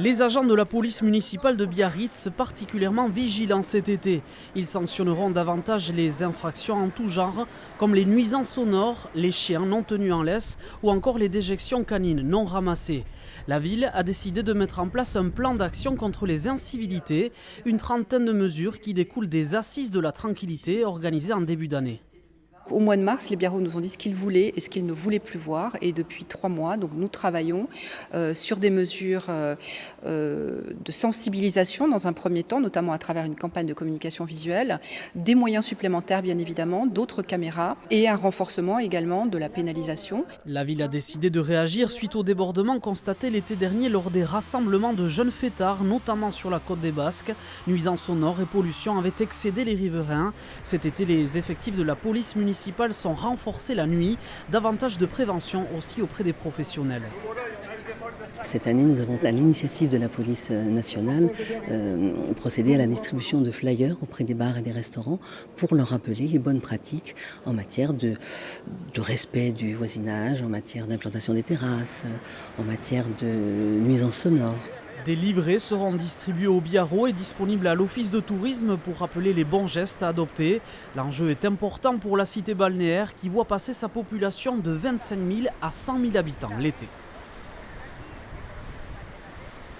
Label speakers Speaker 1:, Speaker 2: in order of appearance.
Speaker 1: Les agents de la police municipale de Biarritz, particulièrement vigilants cet été. Ils sanctionneront davantage les infractions en tout genre, comme les nuisances sonores, les chiens non tenus en laisse ou encore les déjections canines non ramassées. La ville a décidé de mettre en place un plan d'action contre les incivilités, une trentaine de mesures qui découlent des assises de la tranquillité organisées en début d'année.
Speaker 2: Au mois de mars, les Biarros nous ont dit ce qu'ils voulaient et ce qu'ils ne voulaient plus voir. Et depuis 3 mois, donc, nous travaillons sur des mesures de sensibilisation dans un premier temps, notamment à travers une campagne de communication visuelle, des moyens supplémentaires bien évidemment, d'autres caméras et un renforcement également de la pénalisation.
Speaker 1: La ville a décidé de réagir suite au débordement constaté l'été dernier lors des rassemblements de jeunes fêtards, notamment sur la côte des Basques. Nuisances sonores et pollution avaient excédé les riverains. Cet été, les effectifs de la police municipale sont renforcés la nuit, davantage de prévention aussi auprès des professionnels.
Speaker 3: Cette année, nous avons, à l'initiative de la police nationale, procédé à la distribution de flyers auprès des bars et des restaurants pour leur rappeler les bonnes pratiques en matière de respect du voisinage, en matière d'implantation des terrasses, en matière de nuisances sonores.
Speaker 1: Des livrets seront distribués aux Biarros et disponibles à l'office de tourisme pour rappeler les bons gestes à adopter. L'enjeu est important pour la cité balnéaire qui voit passer sa population de 25 000 à 100 000 habitants l'été.